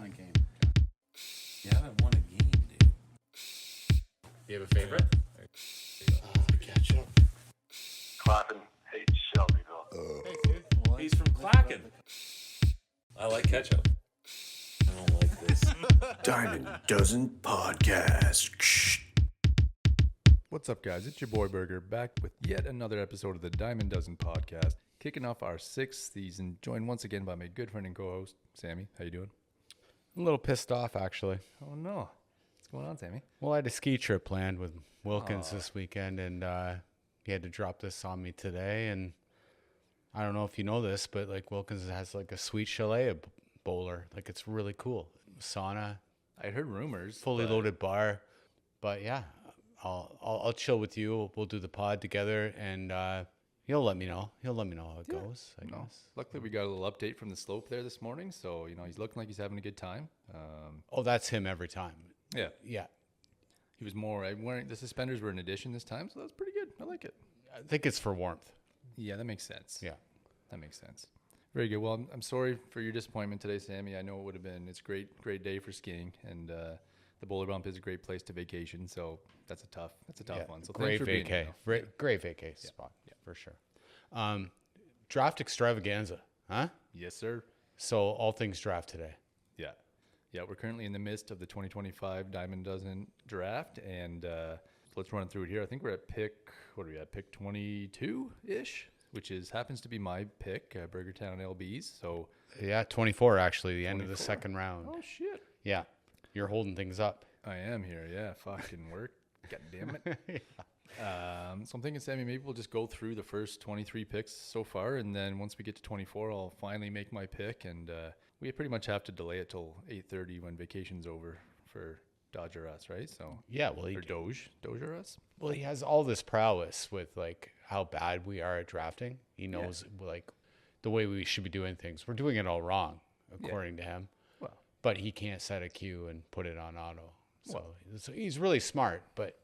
won a game. You haven't won a game, dude. You have a favorite? Ketchup. Clapping hates Shelbyville. Hey, dude. He's from Clacken. I like ketchup. I don't like this. Diamond Dozen Podcast. What's up, guys? It's your boy Berger back with yet another episode of the Diamond Dozen Podcast, kicking off our 6th season, joined once again by my good friend and co-host, Sammy. How you doing? I'm a little pissed off, actually. Oh, no. What's going on, Sammy? Well, I had a ski trip planned with Wilkins this weekend, and he had to drop this on me today. And I don't know if you know this, but like Wilkins has like a sweet chalet bowler. Like it's really cool. Sauna, I heard rumors. fully loaded bar. But yeah, I'll chill with you. We'll do the pod together, and he'll let me know. He'll let me know how it goes. I guess. Luckily, we got a little update from the slope there this morning, so he's looking like he's having a good time. Oh, that's him every time. Yeah, Yeah. he was more. Wearing the suspenders were an addition this time, so that's pretty good. I like it. I think it's for warmth. Yeah, that makes sense. Yeah. That makes sense. Very good. Well, I'm sorry for your disappointment today, Sammy. I know it would have been. It's a great day for skiing, and the Boulder Bump is a great place to vacation. So that's a tough one. So great thanks for being here, vacay. Great vacay spot. Yeah, for sure. Draft extravaganza, huh? Yes, sir. So all things draft today. Yeah. We're currently in the midst of the 2025 Diamond Dozen draft, and let's run through it here. I think we're at pick. What are we at? Pick 22-ish, which happens to be my pick, Bergertown LBs. So Yeah, 24 actually, the end of the 24. second round. oh shit, Yeah, you're holding things up. I am here. Yeah, fucking work. God damn it. So I'm thinking, Sammy, maybe we'll just go through the first 23 picks so far, and then once we get to 24, I'll finally make my pick, and we pretty much have to delay it till 8:30 when vacation's over for Dodge or Us, right? So Yeah, well, or Doge or Us. well, he has all this prowess with like how bad we are at drafting. He knows like the way we should be doing things. We're doing it all wrong, according to him. Well, But he can't set a queue and put it on auto. So he's really smart, but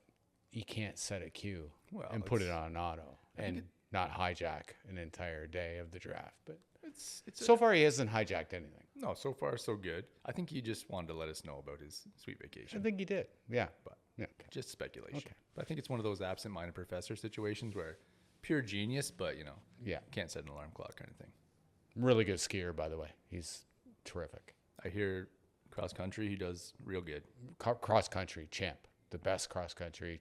he can't set a queue and put it on auto and not hijack an entire day of the draft. But it's so far he hasn't hijacked anything. no, so far so good. I think he just wanted to let us know about his sweet I vacation, think he did. Yeah. but Yeah. just speculation. Okay. But I think it's one of those absent-minded professor situations where pure genius, but Yeah. can't set an alarm clock kind of thing. Really good skier, by the way. He's terrific. I hear cross country, he does real good. Cross country champ. The best cross country.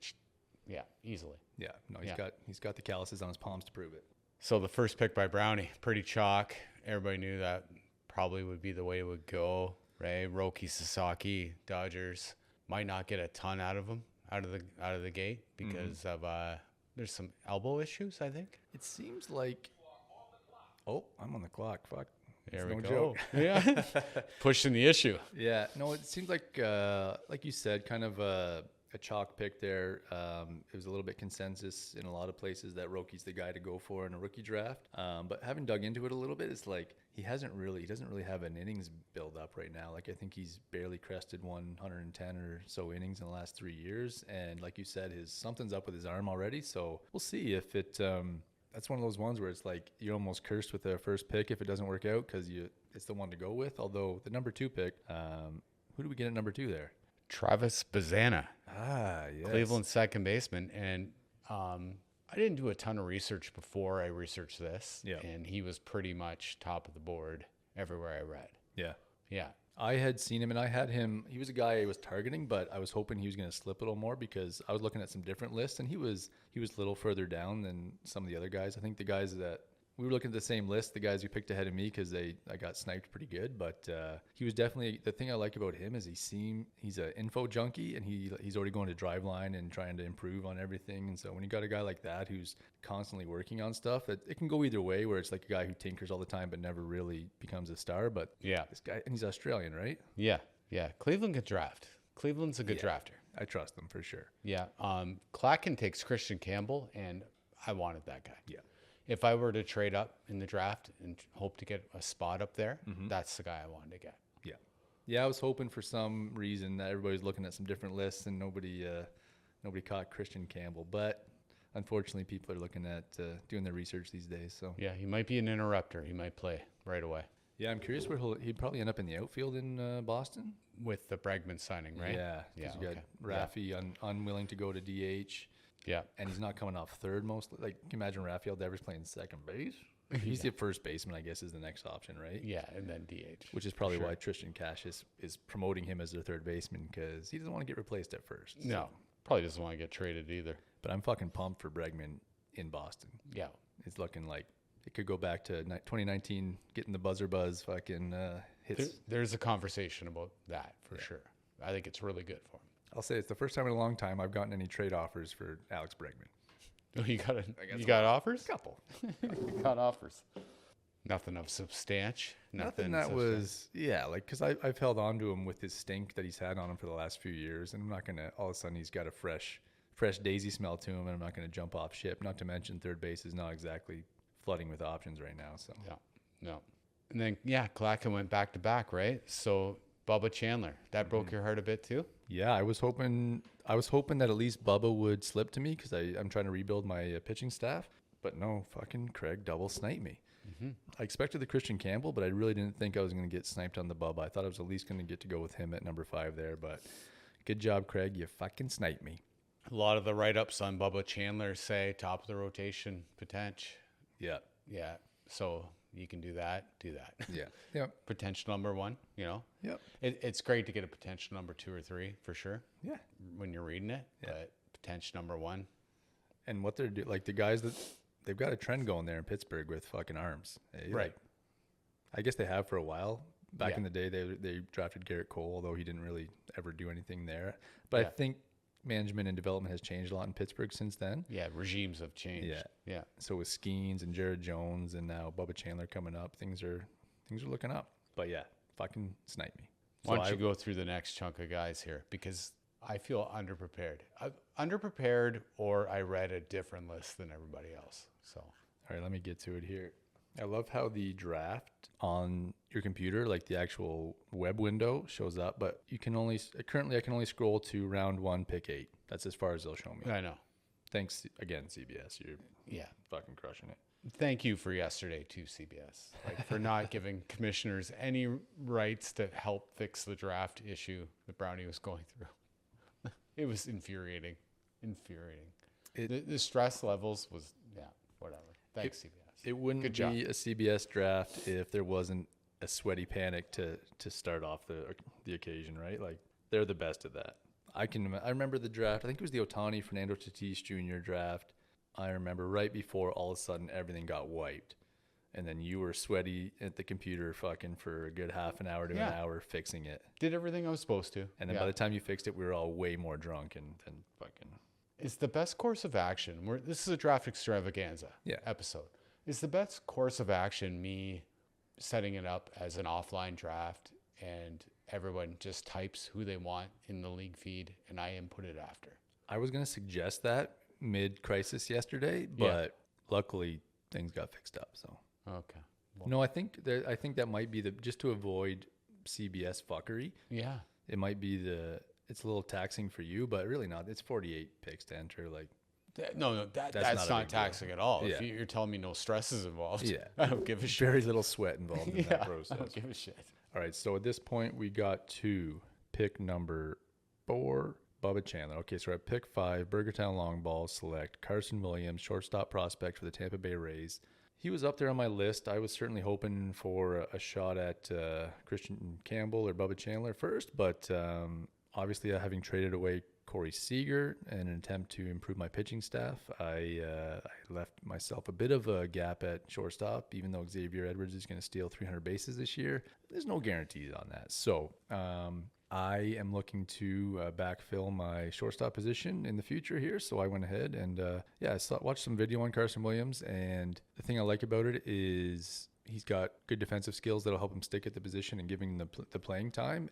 Yeah, easily. Yeah, no, Yeah. he's got the calluses on his palms to prove it. So the first pick by Brownie, pretty chalk. Everybody knew that probably would be the way it would go, right? Roki Sasaki, Dodgers might not get a ton out of him out of the gate because of there's some elbow issues, I think. It seems like, oh, I'm on the clock. Fuck. There It's we no go. joke. Yeah, pushing the issue. Yeah, no, it seems like you said, kind of a chalk pick there. It was a little bit consensus in a lot of places that Roki's the guy to go for in a rookie draft. But having dug into it a little bit, it's like he doesn't really have an innings build up right now. Like I think he's barely crested 110 or so innings in the last 3 years, and like you said, something's up with his arm already. So we'll see if it. That's one of those ones where it's like you're almost cursed with the first pick if it doesn't work out because it's the one to go with. Although the number 2 pick, who do we get at number 2 there? Travis Bazana, Yes. Cleveland second baseman, and I didn't do a ton of research before I researched this, and he was pretty much top of the board everywhere I read. Yeah. I had seen him, and I had him. He was a guy I was targeting, but I was hoping he was going to slip a little more because I was looking at some different lists, and he was a little further down than some of the other guys. I think the guys that we were looking at the same list, the guys who picked ahead of me because I got sniped pretty good, but he was definitely the thing I like about him is he's an info junkie, and he's already going to Driveline and trying to improve on everything. And so when you got a guy like that who's constantly working on stuff, it can go either way, where it's like a guy who tinkers all the time but never really becomes a star. But this guy, and he's Australian, right? Yeah. Cleveland can draft. Cleveland's a good drafter. I trust them for sure. Yeah. Clacken takes Christian Campbell, and I wanted that guy. Yeah. If I were to trade up in the draft and hope to get a spot up there, that's the guy I wanted to get. Yeah, I was hoping for some reason that everybody was looking at some different lists and nobody caught Christian Campbell. But unfortunately, people are looking at doing their research these days. So Yeah, he might be an interrupter. He might play right away. Yeah, I'm curious where he'd probably end up in the outfield in Boston. With the Bregman signing, right? Yeah, Yeah. because you got Rafi unwilling to go to DH. Yeah. And he's not coming off third mostly. Like, can you imagine Rafael Devers playing second base? He's the first baseman, I guess, is the next option, right? Yeah, and then DH. Which is probably why Tristan Cash is promoting him as their third baseman, because he doesn't want to get replaced at first. No, So. probably doesn't want to get traded either. But I'm fucking pumped for Bregman in Boston. Yeah. It's looking like it could go back to 2019, getting the buzzer buzz fucking hits. There's a conversation about that for sure. I think it's really good for him. I'll say it's the first time in a long time I've gotten any trade offers for Alex Bregman. Oh, you got offers? A couple. You got offers. Nothing of substantial. Nothing that was, like, because I've held on to him with his stink that he's had on him for the last few years, and I'm not going to, all of a sudden he's got a fresh daisy smell to him, and I'm not going to jump off ship. Not to mention third base is not exactly flooding with options right now. So No. And then, Clacken went back to back, right? So Bubba Chandler, that broke your heart a bit too? Yeah, I was hoping that at least Bubba would slip to me, because I'm trying to rebuild my pitching staff. But no, fucking Craig double sniped me. Mm-hmm. I expected the Christian Campbell, but I really didn't think I was going to get sniped on the Bubba. I thought I was at least going to get to go with him at number 5 there. But good job, Craig. You fucking sniped me. A lot of the write-ups on Bubba Chandler say top of the rotation potential. Yeah. Yeah. So you can do that. Yeah. Yep. Potential number 1, you know? Yep. It's great to get a potential number 2 or 3 for sure. Yeah. When you're reading it. Yeah. But potential number 1. And what they're doing, like the guys that they've got a trend going there in Pittsburgh with fucking arms. Right. Like, I guess they have for a while. Back Yeah. in the day, they drafted Garrett Cole, although he didn't really ever do anything there. But I think management and development has changed a lot in Pittsburgh since then. Yeah, regimes have changed. Yeah. So with Skeens and Jared Jones and now Bubba Chandler coming up, things are looking up. But yeah, fucking snipe me. Why don't you go through the next chunk of guys here? Because I feel underprepared. Underprepared, or I read a different list than everybody else. So, all right, let me get to it here. I love how the draft on your computer, like the actual web window, shows up, but I can only scroll to round 1, pick 8. That's as far as they'll show me. I know. Thanks again, CBS. You're fucking crushing it. Thank you for yesterday too, CBS, for not giving commissioners any rights to help fix the draft issue that Brownie was going through. It was infuriating. The stress levels was, whatever. Thanks, CBS. It wouldn't be a CBS draft if there wasn't a sweaty panic to start off the occasion, right? Like, they're the best at that. I remember the draft. I think it was the Ohtani Fernando Tatis Jr. draft. I remember right before all of a sudden everything got wiped. And then you were sweaty at the computer fucking for a good half an hour to an hour fixing it. Did everything I was supposed to. And then by the time you fixed it, we were all way more drunk and fucking... It's the best course of action. This is a draft extravaganza episode. It's the best course of action, me setting it up as an offline draft, and everyone just types who they want in the league feed, and I input it after. I was going to suggest that mid-crisis yesterday, but luckily things got fixed up. So okay. Well, no, I think that might be just to avoid CBS fuckery. Yeah, it might be it's a little taxing for you, but really not. It's 48 picks to enter. Like, no, that's not taxing at all. If you're telling me no stress is involved, I don't give a shit. Very little sweat involved in that process. I don't give a shit. All right, so at this point we got to pick number 4, Bubba Chandler. Okay, so at pick 5, Burgertown long ball select Carson Williams, shortstop prospect for the Tampa Bay Rays. He was up there on my list. I was certainly hoping for a shot at Christian Campbell or Bubba Chandler first, but obviously having traded away Corey Seager in an attempt to improve my pitching staff, I left myself a bit of a gap at shortstop, even though Xavier Edwards is going to steal 300 bases this year. There's no guarantees on that. So I am looking to backfill my shortstop position in the future here. So I went ahead and watched some video on Carson Williams. And the thing I like about it is he's got good defensive skills that'll help him stick at the position and giving him the playing time.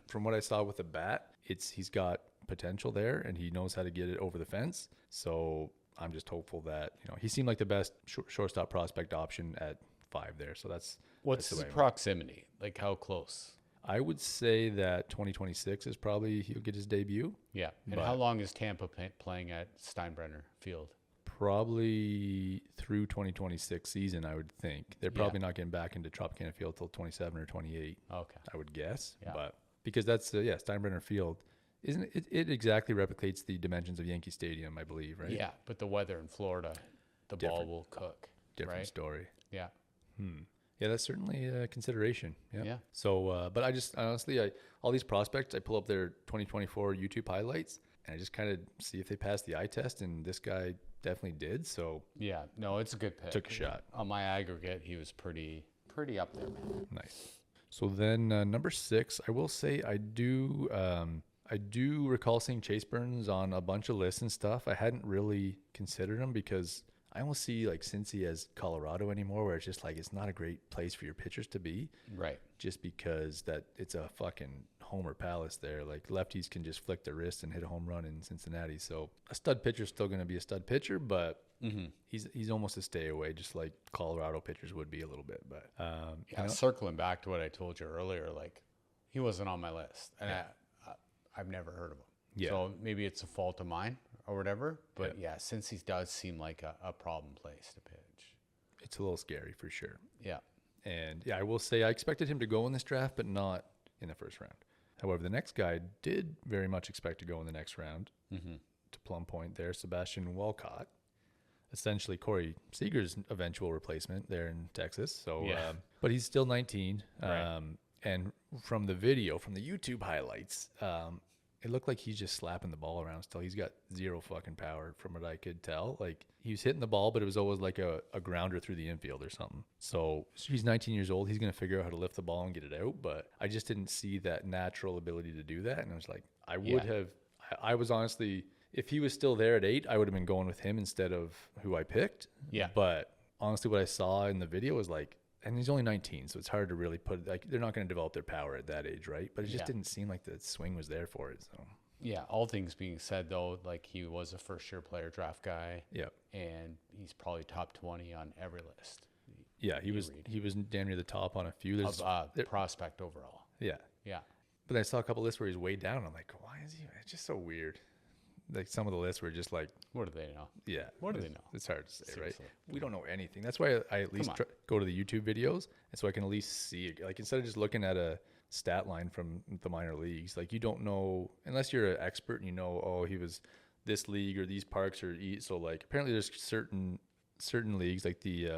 From what I saw with the bat, he's got potential there and he knows how to get it over the fence. So I'm just hopeful that, he seemed like the best shortstop prospect option at 5 there. So what's his proximity? Like, how close? I would say that 2026 is probably he'll get his debut. Yeah. And how long is Tampa playing at Steinbrenner Field? probably through 2026 season, I would think. They're probably not getting back into Tropicana Field till 27 or 28. Okay. I would guess. Yeah. But because that's, Steinbrenner Field, isn't it? It exactly replicates the dimensions of Yankee Stadium, I believe, right? Yeah, but the weather in Florida, the ball will cook. Different right? story. Yeah. Yeah, that's certainly a consideration. Yeah. Yeah. So, but I just honestly, all these prospects, I pull up their 2024 YouTube highlights, and I just kind of see if they pass the eye test, and this guy definitely did. So Yeah. No, it's a good pick. took a shot. On my aggregate, he was pretty up there, man. Nice. So then number 6, I will say I do recall seeing Chase Burns on a bunch of lists and stuff. I hadn't really considered him because I almost see like Cincy as Colorado anymore, where it's just like it's not a great place for your pitchers to be. Right. Just because that it's a fucking homer palace there. Like lefties can just flick their wrist and hit a home run in Cincinnati. So a stud pitcher's still going to be a stud pitcher, but he's almost a stay away, just like Colorado pitchers would be a little bit. But Circling back to what I told you earlier, like he wasn't on my list, and I've never heard of him. Yeah. So maybe it's a fault of mine or whatever. But since he does seem like a problem place to pitch. it's a little scary for sure. Yeah. And I will say I expected him to go in this draft, but not in the first round. However, the next guy I did very much expect to go in the next round. To Plum Point there, Sebastian Walcott, essentially Corey Seager's eventual replacement there in Texas. So, but he's still 19. Right. And from the video, from the YouTube highlights, it looked like he's just slapping the ball around still. He's got zero fucking power from what I could tell. Like he was hitting the ball, but it was always like a grounder through the infield or something. So he's 19 years old. He's going to figure out how to lift the ball and get it out. But I just didn't see that natural ability to do that. And I was like, I was honestly, if he was still there at 8, I would have been going with him instead of who I picked. Yeah. But honestly, what I saw in the video was like, and he's only 19, so it's hard to really put, like, they're not going to develop their power at that age, right? But it just didn't seem like the swing was there for it. So Yeah, all things being said, though, like he was a first-year player draft guy. Yeah. And he's probably top 20 on every list. Yeah, he was damn near the top on a few. There's Prospect overall. Yeah. Yeah. But I saw a couple lists where he's way down. I'm like, why is he? It's just so weird. Like some of the lists were just like, What do they know? yeah. What do they know? It's hard to say, Seriously. right? We don't know anything. That's why I at least go to the YouTube videos, and so I can at least see it. Like instead of just looking at a stat line from the minor leagues, like you don't know unless you're an expert and you know, oh, he was this league or these parks or so. Like apparently there's certain leagues like the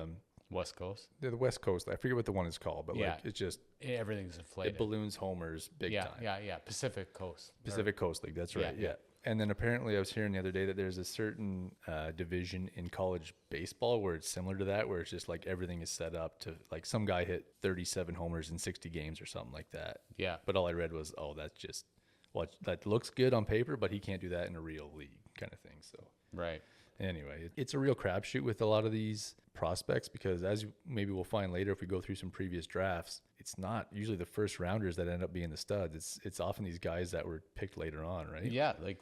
West Coast. the West Coast. I forget what the one is called, but like it's just Everything's inflated. it balloons homers big time. Yeah. Pacific Coast. Pacific Coast League. That's right. Yeah. And then apparently I was hearing the other day that there's a certain division in college baseball where it's similar to that, where it's just like everything is set up to like some guy hit 37 homers in 60 games or something like that. Yeah. But all I read was, oh, that's just that looks good on paper, but he can't do that in a real league kind of thing. So Right. anyway, it's a real crapshoot with a lot of these prospects because as maybe we'll find later if we go through some previous drafts, it's not usually the first rounders that end up being the studs. It's often these guys that were picked later on, right? Yeah, like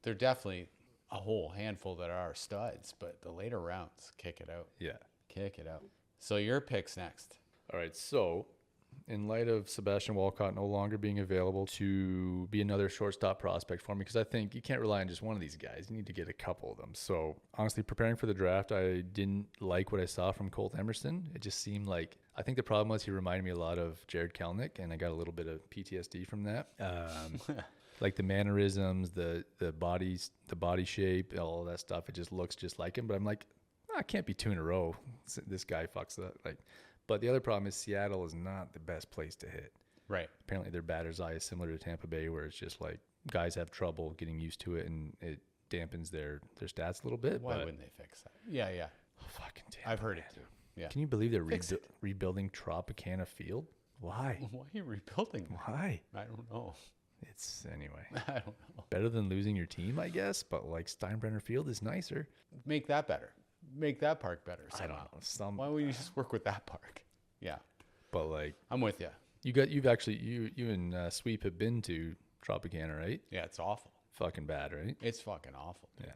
they're definitely a whole handful that are studs, but the later rounds kick it out. Yeah. Kick it out. So your pick's next. All right, so in light of Sebastian Walcott no longer being available to be another shortstop prospect for me, because I think you can't rely on just one of these guys. You need to get a couple of them. So honestly, preparing for the draft, I didn't like what I saw from Colt Emerson. It just seemed like, I think the problem was he reminded me a lot of Jared Kelnick, and I got a little bit of PTSD from that. Like the mannerisms, the body shape, all that stuff. It just looks just like him. But I'm like, I can't be 2 in a row. This guy fucks up. But the other problem is Seattle is not the best place to hit. Right. Apparently their batter's eye is similar to Tampa Bay, where it's just like guys have trouble getting used to it, and it dampens their stats a little bit. Why wouldn't they fix that? Yeah. Oh, fucking Tampa, I've heard man. it too. Yeah. Can you believe they're rebuilding Tropicana Field? Why? Why are you rebuilding that? Why? I don't know. It's anyway. I don't know. Better than losing your team, I guess, but like Steinbrenner Field is nicer. Make that better. Make that park better. I don't know. Why wouldn't you just work with that park? Yeah. But like I'm with you. you and Sweep have been to Tropicana, right? Yeah, it's awful. Fucking bad, right? It's fucking awful. Dude. Yeah.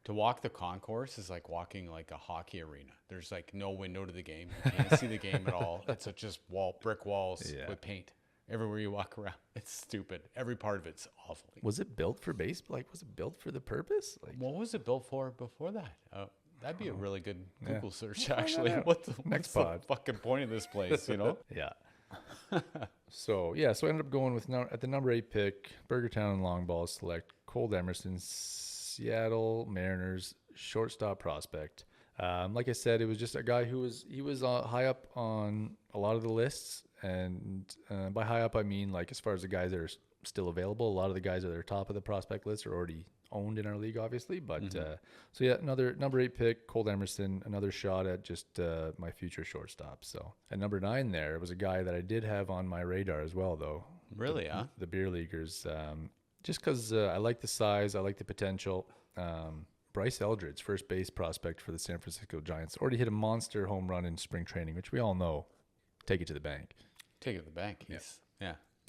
To walk the concourse is like walking like a hockey arena. There's like no window to the game. You can't see the game at all. It's just brick walls with paint. Everywhere you walk around, it's stupid. Every part of it's awful. Was it built for base? Like, was it built for the purpose? Like, What was it built for before that? That'd be a really good Google search, We'll find actually. that out. What's Next the pod. fucking point of this place, you know? yeah. So I ended up going with at the number 8 pick, Bergertown and long ball select Cole Emerson, Seattle Mariners shortstop prospect. Like I said, it was just a guy who was high up on a lot of the lists, and by high up I mean like as far as the guys that are still available. A lot of the guys that are top of the prospect list are already owned in our league, obviously. But another number 8 pick, Cole Emerson, another shot at just my future shortstop. So at number 9 there was a guy that I did have on my radar as well, though. Really, huh? The beer leaguers, just because I like the size, I like the potential. Bryce Eldridge, first base prospect for the San Francisco Giants, already hit a monster home run in spring training, which we all know. Take it to the bank. Take it to the bank.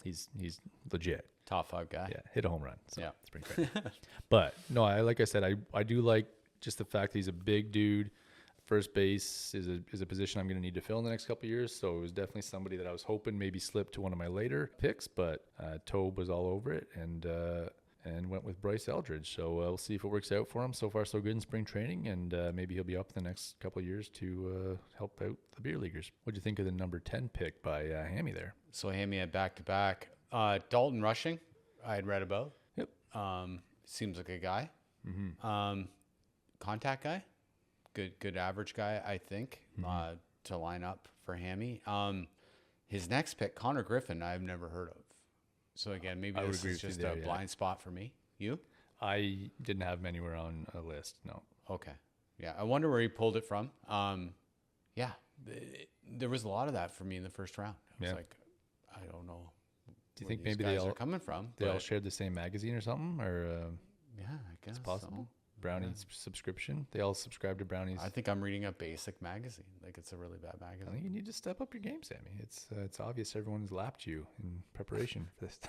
He's legit. Top 5 guy. Yeah, hit a home run. So Yeah. spring training. But no, like I said, I do like just the fact that he's a big dude. First base is a position I'm going to need to fill in the next couple of years. So it was definitely somebody that I was hoping maybe slipped to one of my later picks, but Tobe was all over it and went with Bryce Eldridge. So we'll see if it works out for him. So far, so good in spring training, and maybe he'll be up in the next couple of years to help out the beer leaguers. What'd you think of the number 10 pick by Hammy there? So Hammy had back-to-back. Dalton Rushing, I had read about. Yep. Seems like a guy. Contact guy. Good average guy, I think, to line up for Hammy. His next pick, Connor Griffin, I've never heard of. So again, maybe this is just a blind spot for me. You? I didn't have him anywhere on a list. No. Okay. Yeah. I wonder where he pulled it from. Yeah. There was a lot of that for me in the first round. I was like, I don't know. Do you think maybe they all are coming from? They all shared the same magazine or something? Or yeah, I guess it's possible. So. Brownie's subscription. They all subscribe to Brownie's. I think I'm reading a basic magazine. Like it's a really bad magazine. I think you need to step up your game, Sammy. It's obvious everyone's lapped you in preparation for this.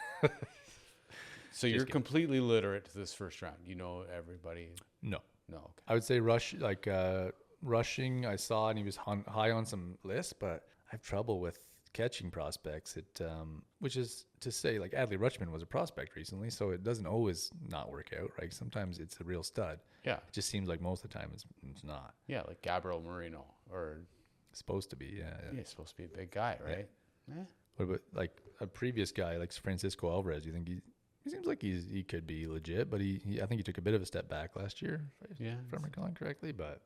So you're completely literate to this first round. You know everybody. No. Okay. I would say rushing. I saw and he was high on some lists, but I have trouble with catching prospects. Which is to say, like Adley Rutschman was a prospect recently, so it doesn't always not work out, right? Sometimes it's a real stud. Yeah. It just seems like most of the time it's not. Yeah, like Gabriel Marino or supposed to be. Yeah. He's supposed to be a big guy, right? Yeah. What about like a previous guy like Francisco Alvarez? Do you think he seems like he could be legit, but I think he took a bit of a step back last year, if I'm recalling correctly. But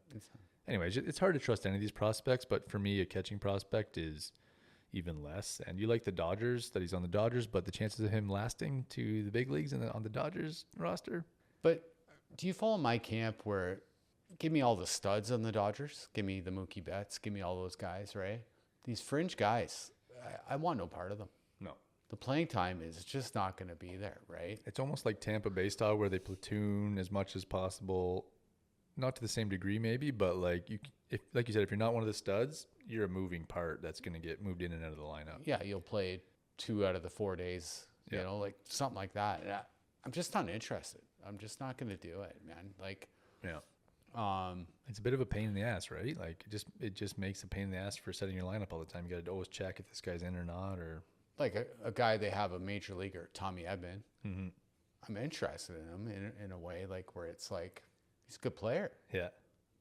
anyway, it's hard to trust any of these prospects. But for me, a catching prospect is even less. And you like the Dodgers, that he's on the Dodgers, but the chances of him lasting to the big leagues and on the Dodgers roster. But do you follow my camp where give me all the studs on the Dodgers, give me the Mookie Betts, give me all those guys, right? These fringe guys, I want no part of them. No. The playing time is just not going to be there, right? It's almost like Tampa Bay style where they platoon as much as possible, not to the same degree maybe, but like you said, if you're not one of the studs, you're a moving part that's going to get moved in and out of the lineup. Yeah, you'll play 2 out of the 4 days, you know, like something like that. And I'm just not interested. I'm just not going to do it, man. Like, it's a bit of a pain in the ass, right? Like it just makes a pain in the ass for setting your lineup all the time. You got to always check if this guy's in or not, or like a guy they have a major leaguer, Tommy Edman. Mm-hmm. I'm interested in him in a way, like where it's like he's a good player. Yeah.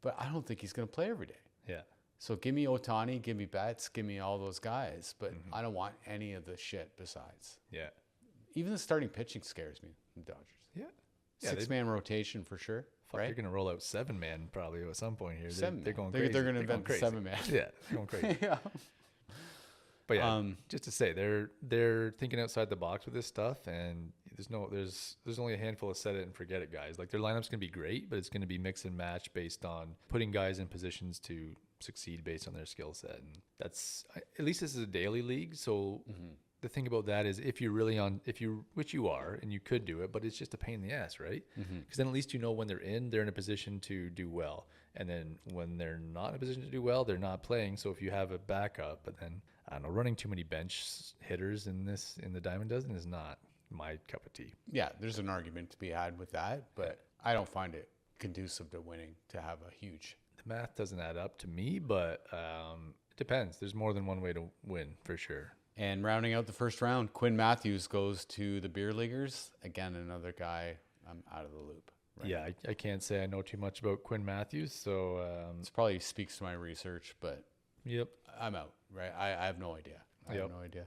But I don't think he's going to play every day. Yeah. So give me Ohtani, give me Betts, give me all those guys, but I don't want any of the shit besides. Yeah. Even the starting pitching scares me, the Dodgers. Yeah. 6-man rotation for sure. Right? They're going to roll out 7-man probably at some point here. 7-man. They're going crazy. They're going to invent the 7-man. Yeah, they're going crazy. Yeah. But yeah, just to say, they're thinking outside the box with this stuff, and there's only a handful of set it and forget it guys. Like their lineup's going to be great, but it's going to be mix and match based on putting guys in positions to succeed based on their skill set. And that's, at least this is a daily league, so the thing about that is which you are, and you could do it, but it's just a pain in the ass, right? Because then at least you know when they're in a position to do well. And then when they're not in a position to do well, they're not playing. So if you have a backup, but then, I don't know, running too many bench hitters in the Diamond Dozen is not my cup of tea. Yeah, there's an argument to be had with that, but I don't find it conducive to winning to have a huge... The math doesn't add up to me, but it depends. There's more than one way to win, for sure. And rounding out the first round, Quinn Matthews goes to the Beer Leaguers. Again, another guy I'm out of the loop. Right? Yeah, I can't say I know too much about Quinn Matthews, so This probably speaks to my research, but yep. I'm out, right? I have no idea. I have no idea.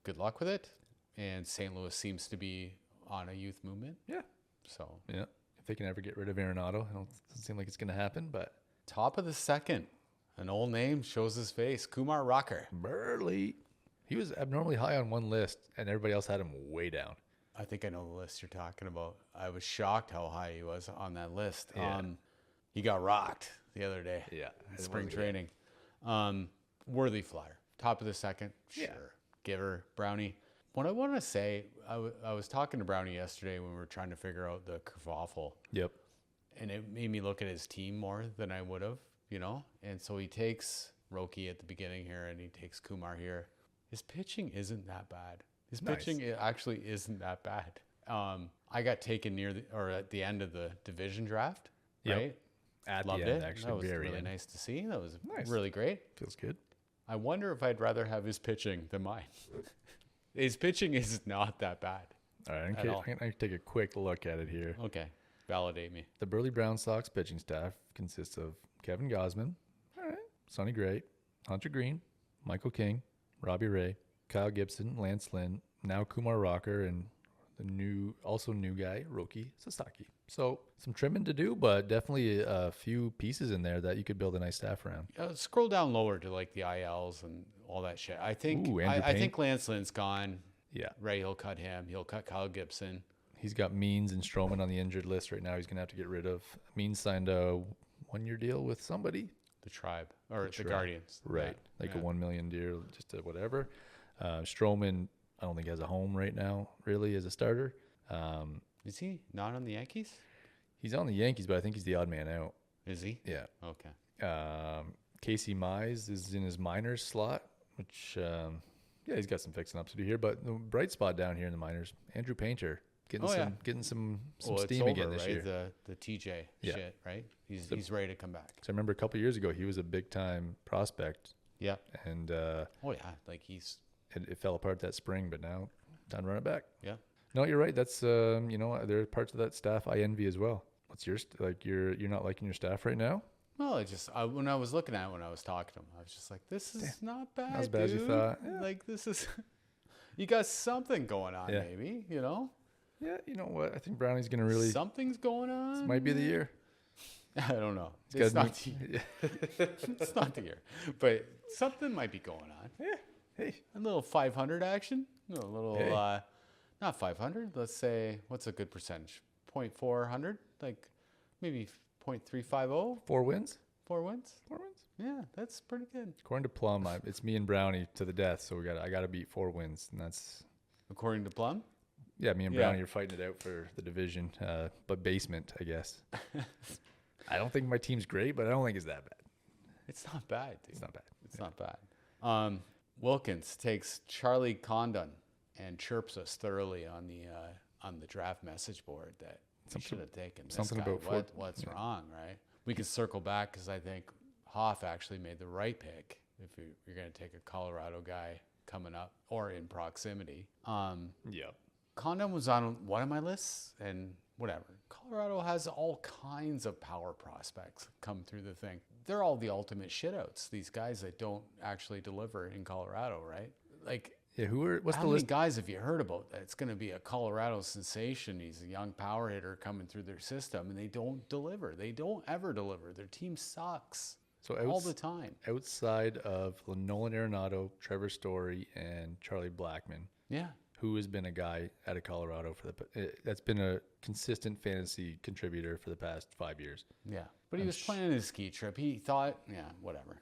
Good luck with it. And St. Louis seems to be on a youth movement. Yeah. So, Yeah. If they can ever get rid of Arenado, it doesn't seem like it's going to happen, but. top of the second, an old name shows his face, Kumar Rocker. Burley. He was abnormally high on one list, and everybody else had him way down. I think I know the list you're talking about. I was shocked how high he was on that list. Yeah. He got rocked the other day. Yeah. In spring training. Worthy flyer. Top of the second. Sure. Yeah. Giver. Brownie. What I want to say, I was talking to Brownie yesterday when we were trying to figure out the kerfuffle. Yep. And it made me look at his team more than I would have, you know? And so he takes Roki at the beginning here and he takes Kumar here. His pitching isn't that bad. His pitching actually isn't that bad. I got taken at the end of the division draft, right? At Loved the end, it. actually. That was very really end. nice to see. That was Nice. really great. Feels good. I wonder if I'd rather have his pitching than mine. His pitching is not that bad. All right, At all. I can take a quick look at it here. Okay, validate me. The Burley Brown Sox pitching staff consists of Kevin Gosman, all right, Sonny Gray, Hunter Green, Michael King, Robbie Ray, Kyle Gibson, Lance Lynn, now Kumar Rocker, and the new guy, Roki Sasaki. So some trimming to do, but definitely a few pieces in there that you could build a nice staff around. Scroll down lower to like the ILs and all that shit. I think Ooh, Andrew I Payne. think Lance Lynn's gone. Yeah. Ray, he'll cut him. He'll cut Kyle Gibson. He's got Means and Stroman on the injured list right now. He's going to have to get rid of. Means signed a 1-year deal with somebody. The Tribe or the Tribe. Guardians. Right. Yeah. Like a $1 million deal, just a whatever. Stroman, I don't think has a home right now, really, as a starter. Is he not on the Yankees? He's on the Yankees, but I think he's the odd man out. Is he? Yeah. Okay. Casey Mize is in his minors slot, which, he's got some fixing up to do here. But the bright spot down here in the minors, Andrew Painter, getting some Well, steam it's again over, this right? year. The TJ Yeah. shit, right? He's ready to come back. So I remember a couple of years ago, he was a big time prospect, Yeah. and Oh yeah. Like he's it fell apart that spring. But now, time to run it back. yeah. No, you're right. That's there are parts of that staff I envy as well. What's your you're not liking your staff right now? Well, when I was looking at it, when I was talking to him, I was just like, this is not bad. Not as bad as you dude. thought. Yeah. Like this is, you got something going on, Yeah. maybe. You know, Yeah, you know what? I think Brownie's gonna really something's going on. this might be the year. I don't know. He's It's got not, it's not the year, but something might be going on. Yeah. Hey. A little 500 action. A little, Hey. not 500. Let's say, what's a good percentage? 0.400, like maybe 0.350. 4 wins. 4 wins. 4 wins. Yeah, that's pretty good. According to Plum, it's me and Brownie to the death. So I got to beat 4 wins, and that's According to Plum. me and Yeah. Brownie are fighting it out for the division, but basement, I guess. I don't think my team's great, but I don't think it's that bad. It's not bad, dude. It's not bad. It's not bad. Wilkins takes Charlie Condon and chirps us thoroughly on the draft message board that we should have taken this something guy. about What's wrong, right? We could circle back because I think Hoff actually made the right pick if you're going to take a Colorado guy coming up or in proximity. Yeah. Condon was on one of my lists, and whatever. Colorado has all kinds of power prospects come through the thing. They're all the ultimate shitouts. These guys that don't actually deliver in Colorado, right? Like, Yeah. What's how the many list? guys have you heard about that it's going to be a Colorado sensation? He's a young power hitter coming through their system, and they don't deliver. They don't ever deliver. Their team sucks So all the time. outside of Nolan Arenado, Trevor Story, and Charlie Blackmon, Yeah. who has been a guy out of Colorado that's been a consistent fantasy contributor for the past 5 years. Yeah, but he was planning his ski trip. He thought, yeah, whatever.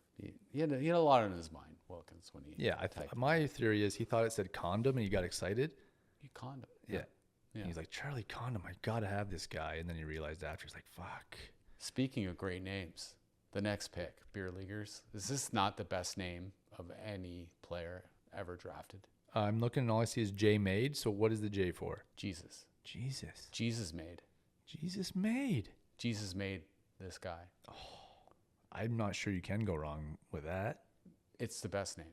He had a lot on his mind, Wilkins, when he Yeah, typed my theory is he thought it said condom and he got excited. he condom. Yeah. Yeah. And he's like, Charlie Condom, I gotta have this guy. And then he realized after, he's like, fuck. Speaking of great names, the next pick, Beer Leaguers. Is this not the best name of any player ever drafted? I'm looking and all I see is J made. So what is the J for? Jesus. Jesus. Jesus made. Jesus made. Jesus made this guy. I'm not sure you can go wrong with that. It's the best name.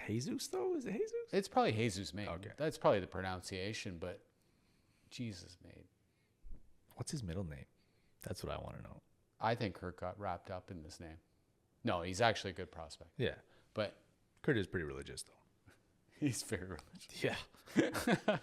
Jesus, though? Is it Jesus? It's probably Jesus Maid. Okay. That's probably the pronunciation, but Jesus Maid. What's his middle name? That's what I want to know. I think Kurt got wrapped up in this name. No, he's actually a good prospect. Yeah. But Kurt is pretty religious, though. he's very religious. Yeah.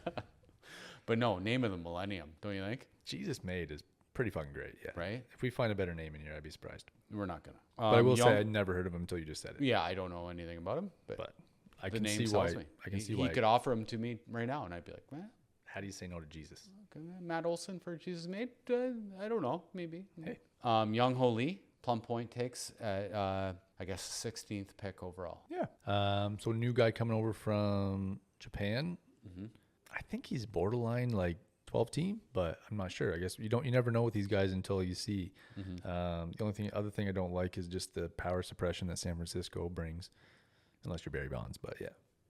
But no, name of the millennium, don't you think? Jesus Maid is pretty fucking great. Yeah. Right? If we find a better name in here, I'd be surprised. We're not going to. But I will say I'd never heard of him until you just said it. Yeah, I don't know anything about him, but I the can name see sells why. me. I can see He why. could offer him to me right now, and I'd be like, man, How do you say no to Jesus? Matt Olson for Jesus Maid? I don't know, maybe. Hey. Young Ho Lee, Plum Point takes at, I guess, 16th pick overall. Yeah. So new guy coming over from Japan. Mm-hmm. I think he's borderline like 12 team, but I'm not sure. I guess you never know with these guys until you see. Mm-hmm. The other thing I don't like is just the power suppression that San Francisco brings, unless you're Barry Bonds. But yeah.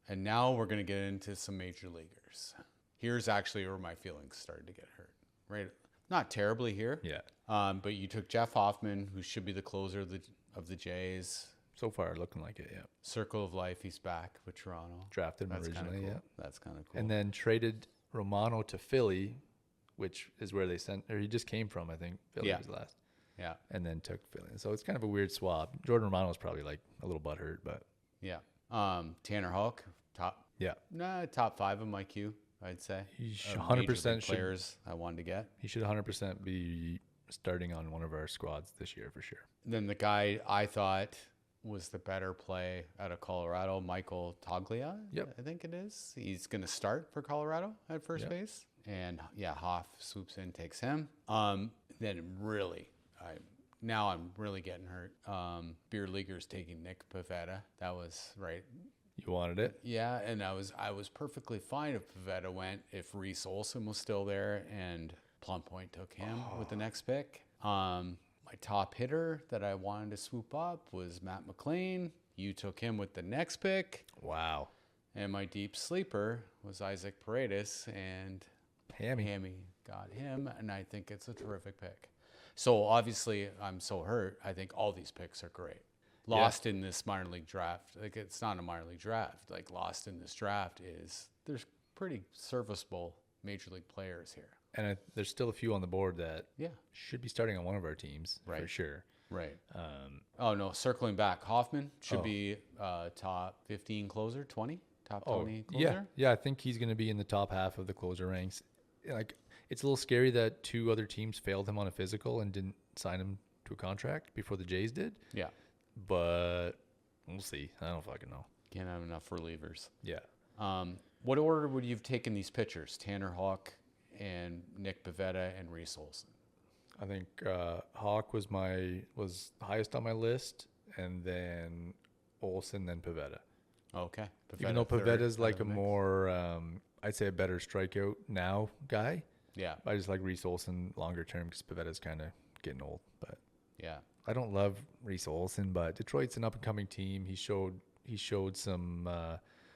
And now we're going to get into some major leaguers. Here's actually where my feelings started to get hurt. Right, not terribly here. Yeah. But you took Jeff Hoffman, who should be the closer of the Jays. So far, looking like it. Yeah. Circle of Life, he's back with Toronto. Drafted him That's kinda originally. cool. Yeah. That's kind of cool. And then traded Romano to Philly, which is where he just came from, I think. Philly was last. Yeah. And then took Philly. So it's kind of a weird swap. Jordan Romano's probably like a little butthurt, but Yeah. Tanner Houck, top 5 of my queue, I'd say. He Of 100% major league should- players I wanted to get. he should 100% be starting on one of our squads this year for sure. Then the guy I thought was the better play out of Colorado, Michael Toglia. Yep. I think it is. He's going to start for Colorado at first base. And yeah, Hoff swoops in, takes him. Then really, I'm really getting hurt. Beer Leaguer's taking Nick Pivetta. That was right. You wanted it? Yeah, and I was perfectly fine if Pivetta went, if Reese Olson was still there, and Plum Point took him with the next pick. My top hitter that I wanted to swoop up was Matt McLean. You took him with the next pick. Wow. And my deep sleeper was Isaac Paredes, and Hammy got him, and I think it's a terrific pick. So obviously, I'm so hurt. I think all these picks are great. Lost in this minor league draft. Like, it's not a minor league draft. Like, lost in this draft is there's pretty serviceable major league players here. And there's still a few on the board that Yeah. should be starting on one of our teams for Right. sure. Right. Oh, no, circling back. Hoffman should be top 15 closer, 20? Top 20 closer? Yeah. Yeah, I think he's going to be in the top half of the closer ranks. Like, it's a little scary that 2 other teams failed him on a physical and didn't sign him to a contract before the Jays did. Yeah. But we'll see. I don't fucking know. Can't have enough relievers. Yeah. What order would you have taken these pitchers? Tanner Houck and Nick Pivetta and Reese Olson. I think Hawk was highest on my list, and then Olson, then Pivetta. Okay. Even though third Pavetta's out like of a the mix. more, I'd say a better strikeout now guy. Yeah. I just like Reese Olson longer term because Pavetta's kind of getting old. But Yeah. I don't love Reese Olson, but Detroit's an up and coming team. He showed some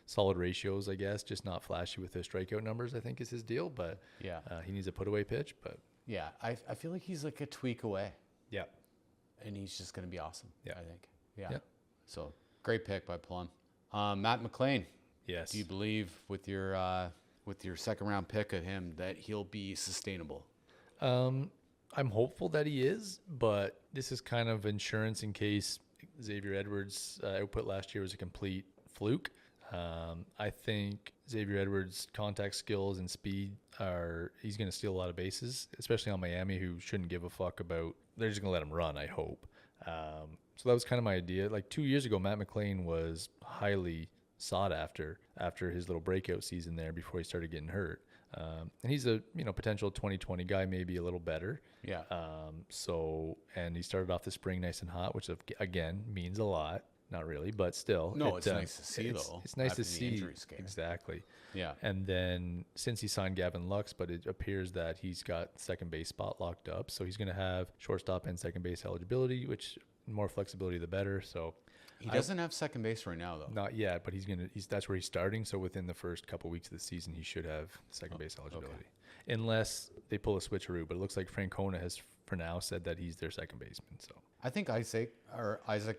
solid ratios, I guess, just not flashy with his strikeout numbers, I think is his deal. But Yeah. he needs a put away pitch. But Yeah. I feel like he's like a tweak away, yeah, and he's just going to be awesome. Yeah. I think. Yeah. Yeah. So great pick by Plum. Matt McLean. yes. Do you believe with your second round pick of him that he'll be sustainable? I'm hopeful that he is, but this is kind of insurance in case Xavier Edwards' output last year was a complete fluke. I think Xavier Edwards' contact skills and speed he's going to steal a lot of bases, especially on Miami, who shouldn't give a fuck about, they're just going to let him run, I hope. So that was kind of my idea. Like 2 years ago, Matt McLean was highly sought after his little breakout season there before he started getting hurt. And he's a potential 2020 guy, maybe a little better. Yeah. And he started off the spring nice and hot, which again means a lot. Not really, but still. No, it's nice to see, though, It's nice after to the see. injury scare. Exactly. Yeah. And then since he signed Gavin Lux, but it appears that he's got second base spot locked up, so he's going to have shortstop and second base eligibility, which more flexibility the better. So He doesn't have second base right now, though. not yet, but that's where he's starting. So within the first couple weeks of the season, he should have second base eligibility, unless they pull a switcheroo. But it looks like Francona has for now said that he's their second baseman. So I think Isaac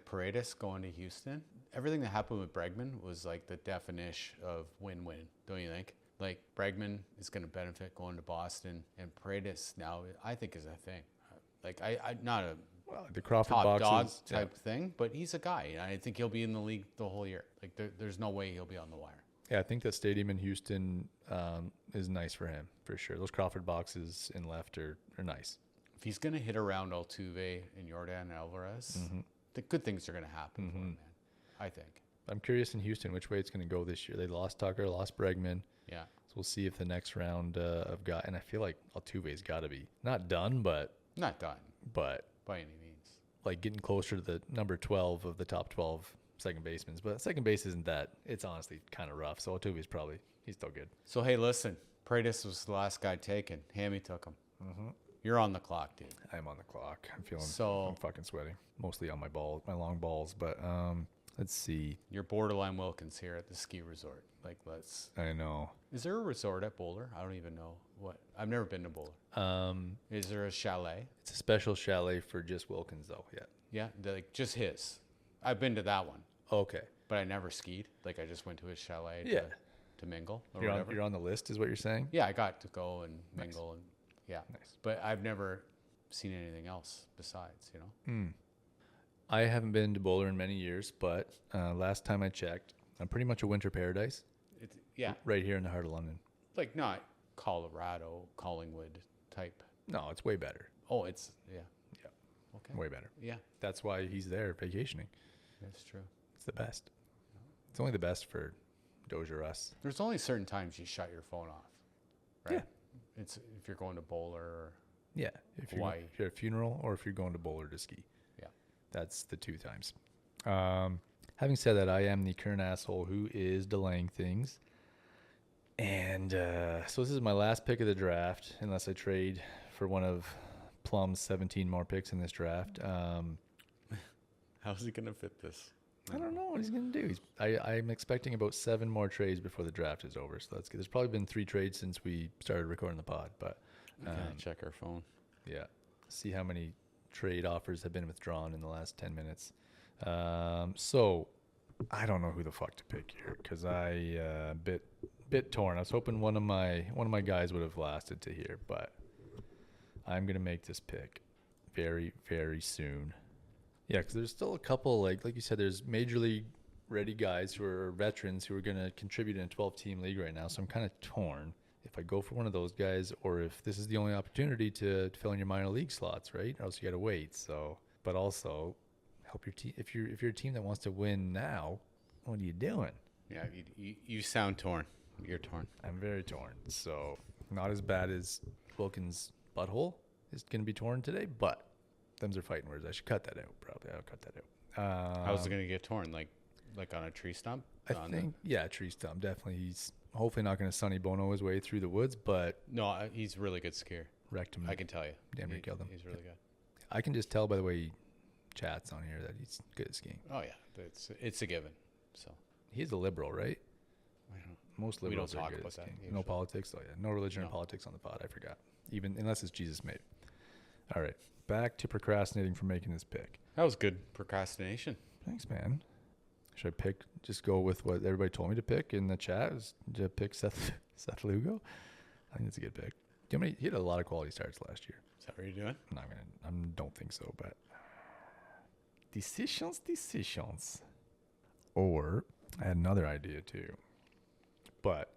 Paredes going to Houston everything that happened with Bregman was like the definition of win-win, don't you think? Like Bregman is going to benefit going to Boston, and Paredes now I think is a thing. Like I not a The Crawford top dog boxes, type thing, but he's a guy. And I think he'll be in the league the whole year. Like there's no way he'll be on the wire. Yeah, I think that stadium in Houston is nice for him for sure. Those Crawford boxes in left are nice. If he's going to hit around Altuve and Yordan Alvarez, the good things are going to happen for him, man. I think. I'm curious in Houston which way it's going to go this year. They lost Tucker, lost Bregman. Yeah. So we'll see if the next round of guy, and I feel like Altuve's got to be not done, but Not done by by any means. like getting closer to the number 12 of the top 12 second basemen. But second base isn't that. It's honestly kind of rough. So Altuve's he's still good. So, hey, listen. Paredes was the last guy taken. Hammy took him. You're on the clock, dude. I'm on the clock. So- I'm fucking sweating. Mostly on my long balls. But let's see. You're borderline Wilkins here at the ski resort. Like, I know. is there a resort at Boulder? I don't even know what. I've never been to Boulder. Is there a chalet? It's a special chalet for just Wilkins, though. Yeah. Yeah, like just his. I've been to that one, Okay. but I never skied. Like I just went to his chalet Yeah. to mingle or You're whatever. on the list, is what you're saying? Yeah, I got to go and mingle and yeah. Nice. But I've never seen anything else besides, you know. I haven't been to Boulder in many years, but last time I checked, I'm pretty much a winter paradise It's yeah, right here in the heart of London. like not Colorado, Collingwood type. No, it's way better. Oh, it's yeah. Yeah. Okay. Way better. Yeah, That's why he's there vacationing. that's true. It's the best. It's only the best for Doge or us. There's only certain times you shut your phone off, right? Yeah. It's if you're going to Boulder or Yeah. If Hawaii. you're at a funeral or if you're going to Boulder to ski. yeah. That's the two times. Having said that, I am the current asshole who is delaying things. And so this is my last pick of the draft, unless I trade for one of Plum's 17 more picks in this draft. How's he gonna fit this? I don't know what he's going to do. I'm expecting about 7 more trades before the draft is over. So that's good. There's probably been 3 trades since we started recording the pod. But Check our phone. yeah, see how many trade offers have been withdrawn in the last 10 minutes. So I don't know who the fuck to pick here because I bit torn. I was hoping one of my guys would have lasted to here, but I'm gonna make this pick very, very soon. Yeah, because there's still a couple like you said. There's major league ready guys who are veterans who are gonna contribute in a 12-team league right now. So I'm kind of torn if I go for one of those guys or if this is the only opportunity to fill in your minor league slots, right? Or else you gotta wait. So, but also help your team. If you're a team that wants to win now, what are you doing? Yeah, you sound torn. You're torn. I'm very torn. So not as bad as Wilkins' butthole is going to be torn today, but them's are fighting words. I should cut that out. Probably I'll cut that out. How's it gonna get torn? Like on a tree stump? I think tree stump definitely. He's hopefully not going to Sonny Bono his way through the woods, but No, he's really good skier. wrecked him. I can tell you. Damn near killed him. He's really good. I can just tell by the way he chats on here that he's good at skiing. Oh yeah, it's a given. So He's a liberal, right? I don't. Most We don't liberals are talk good about at that skiing. usually. No politics. Oh yeah, no religion or No. politics on the pod. I forgot. Even unless it's Jesus made. All right, back to procrastinating for making this pick. That was good procrastination. Thanks, man. Should I just go with what everybody told me to pick in the chat? Was to pick Seth Lugo? I think it's a good pick. He had a lot of quality starts last year. Is that what you're doing? I don't think so, but decisions. Or I had another idea too, but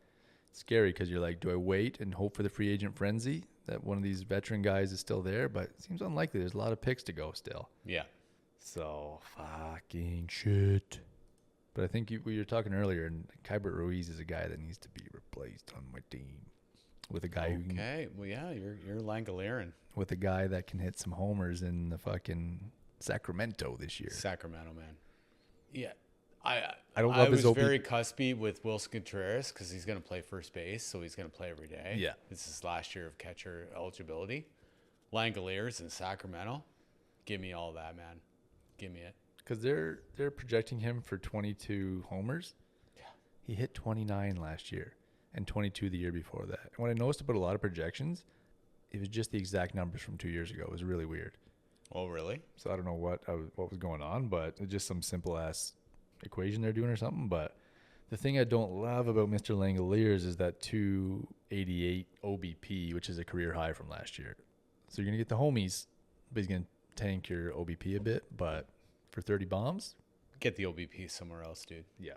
scary because you're like, do I wait and hope for the free agent frenzy that one of these veteran guys is still there? But it seems unlikely. There's a lot of picks to go still. Yeah. So fucking shit. But I think we were talking earlier, and Kybert Ruiz is a guy that needs to be replaced on my team with a guy who can, Okay. Well, yeah, you're Langolieren. with a guy that can hit some homers in the fucking Sacramento this year. Sacramento, man. Yeah. I don't love his was OB very cuspy with Wilson Contreras because he's going to play first base, so he's going to play every day. Yeah. This is last year of catcher eligibility. Langoliers in Sacramento. Give me all that, man. Give me it. Because they're projecting him for 22 homers. Yeah. He hit 29 last year and 22 the year before that. And what I noticed about a lot of projections, it was just the exact numbers from 2 years ago. It was really weird. Oh, really? So I don't know what was going on, but it's just some simple ass equation they're doing or something. But the thing I don't love about Mr. Langoliers is that 288 OBP, which is a career high from last year. So you're going to get the homies, but he's going to tank your OBP a bit. But for 30 bombs, Get the OBP somewhere else, dude. yeah.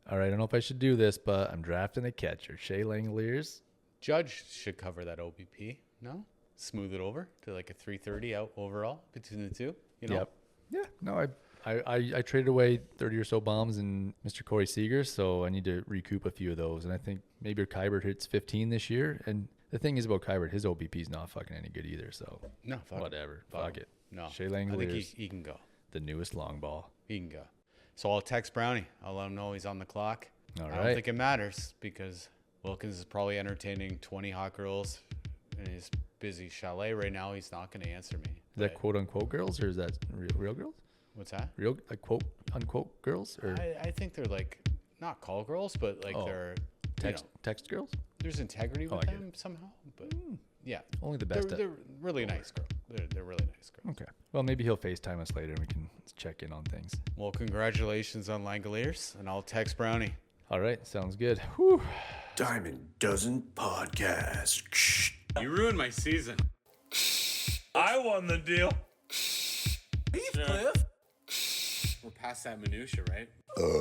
All right, I don't know if I should do this, but I'm drafting a catcher. Shea Langoliers. Judge should cover that OBP. No? Smooth it over to like a 330 out overall between the two. You know? Yep. Yeah. No, I traded away 30 or so bombs in Mr. Corey Seager, so I need to recoup a few of those. And I think maybe Kybert hits 15 this year. And the thing is about Kybert, his OBP is not fucking any good either. So No, fuck whatever. Fuck Fuck him. it. No. Shea I think Langoliers, he can go. the newest long ball. He can go. So I'll text Brownie. I'll let him know he's on the clock. All I right. don't think it matters because Wilkins is probably entertaining 20 hot girls in his busy chalet right now. He's not going to answer me. Is that quote unquote girls or is that real girls? What's that? Real like quote unquote girls or I think they're like not call girls, but like they're text girls? there's integrity with I get them somehow. But yeah, Only the best. they're really nice girls. They're really nice girls. Okay. Well, maybe he'll FaceTime us later and we can check in on things. Well, congratulations on Langoliers, and I'll text Brownie. All right. Sounds good. Whew. Diamond Dozen Podcast. You ruined my season. I won the deal. Cliff. We're past that minutia, right?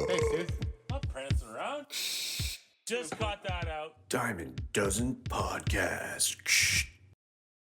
Thanks, dude. Not prancing around. Just got that out. Diamond Dozen Podcast.